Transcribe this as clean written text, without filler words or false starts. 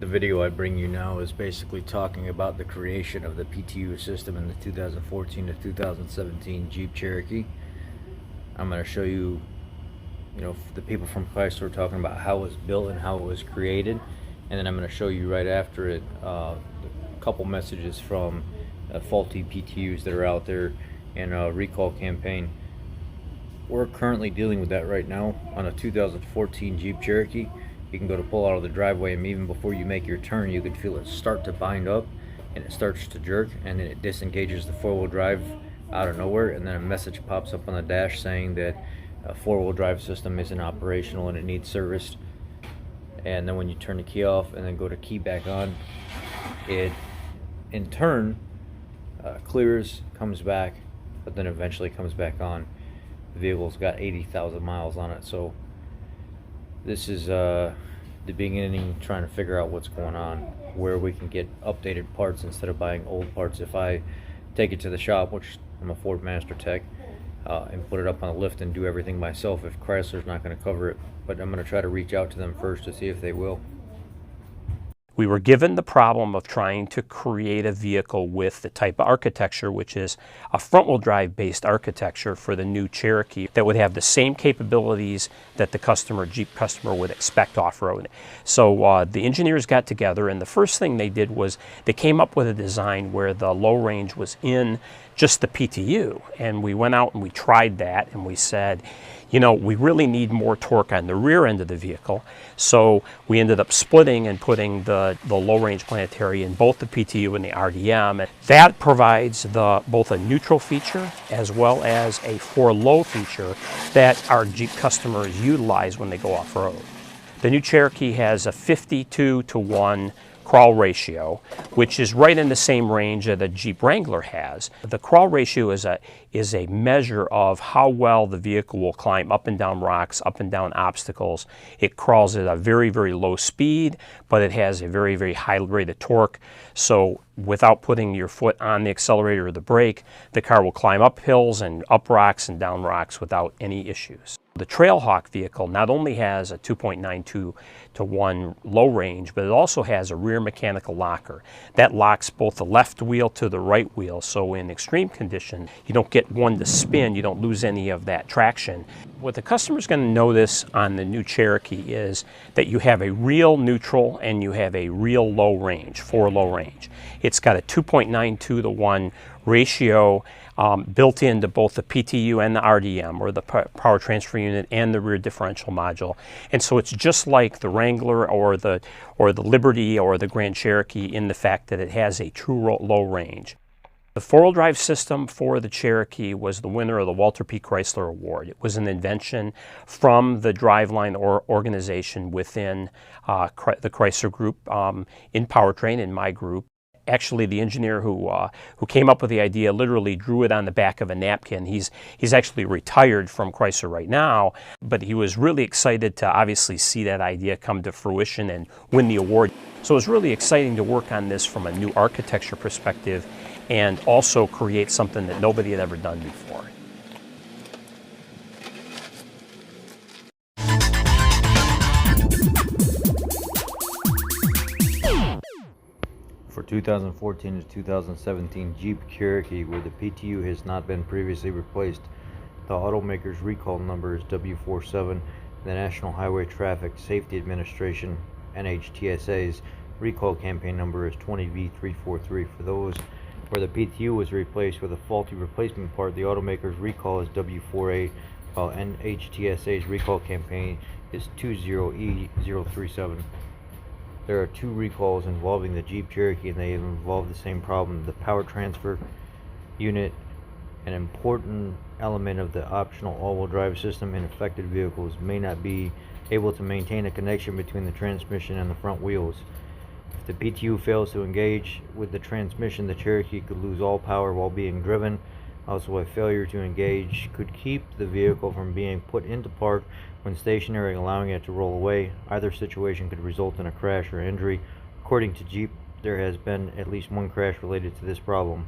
The video I bring you now is basically talking about the creation of the PTU system in the 2014 to 2017 Jeep Cherokee. I'm going to show you, the people from Chrysler talking about how it was built and how it was created, and then I'm going to show you right after it a couple messages from faulty PTUs that are out there and a recall campaign. We're currently dealing with that right now on a 2014 Jeep Cherokee. You can go to pull out of the driveway, and even before you make your turn, you can feel it start to bind up and it starts to jerk, and then it disengages the four-wheel drive out of nowhere, and then a message pops up on the dash saying that a four-wheel drive system isn't operational and it needs serviced. And then when you turn the key off and then go to key back on, it in turn clears, comes back, but then eventually comes back on. The vehicle's got 80,000 miles on it, so this is the beginning, trying to figure out what's going on, where we can get updated parts instead of buying old parts. If I take it to the shop, which I'm a Ford Master Tech, and put it up on a lift and do everything myself, if Chrysler's not going to cover it, but I'm going to try to reach out to them first to see if they will. We were given the problem of trying to create a vehicle with the type of architecture, which is a front-wheel drive based architecture for the new Cherokee that would have the same capabilities that the Jeep customer would expect off-road. So the engineers got together, and the first thing they did was they came up with a design where the low range was in just the PTU. And we went out and we tried that, and we said, we really need more torque on the rear end of the vehicle. So we ended up splitting and putting the low-range planetary in both the PTU and the RDM. And that provides both a neutral feature as well as a for-low feature that our Jeep customers utilize when they go off-road. The new Cherokee has a 52-to-1 crawl ratio, which is right in the same range that the Jeep Wrangler has. The crawl ratio is a measure of how well the vehicle will climb up and down rocks, up and down obstacles. It crawls at a very, very low speed, but it has a very, very high rate of torque. So without putting your foot on the accelerator or the brake, the car will climb up hills and up rocks and down rocks without any issues. The Trailhawk vehicle not only has a 2.92-to-1 low range, but it also has a rear mechanical locker. That locks both the left wheel to the right wheel, so in extreme condition, you don't get one to spin, you don't lose any of that traction. What the customer's going to notice on the new Cherokee is that you have a real neutral and you have a real low range, for low range. It's got a 2.92-to-1 ratio built into both the PTU and the RDM, or the power transfer unit, and the rear differential module. And so it's just like the Wrangler or the Liberty or the Grand Cherokee in the fact that it has a true low range. The four-wheel drive system for the Cherokee was the winner of the Walter P. Chrysler Award. It was an invention from the driveline organization within the Chrysler group in Powertrain, in my group. Actually, the engineer who came up with the idea literally drew it on the back of a napkin. He's actually retired from Chrysler right now, but he was really excited to obviously see that idea come to fruition and win the award. So it was really exciting to work on this from a new architecture perspective and also create something that nobody had ever done before. For 2014 to 2017 Jeep Cherokee, where the PTU has not been previously replaced, the automaker's recall number is W47. And the National Highway Traffic Safety Administration, NHTSA's recall campaign number is 20V343. For those where the PTU was replaced with a faulty replacement part, the automaker's recall is W48, while NHTSA's recall campaign is 20E037. There are two recalls involving the Jeep Cherokee, and they involve the same problem. The power transfer unit, an important element of the optional all-wheel drive system in affected vehicles, may not be able to maintain a connection between the transmission and the front wheels. If the PTU fails to engage with the transmission, the Cherokee could lose all power while being driven. Also, a failure to engage could keep the vehicle from being put into park when stationary, allowing it to roll away. Either situation could result in a crash or injury. According to Jeep, there has been at least one crash related to this problem.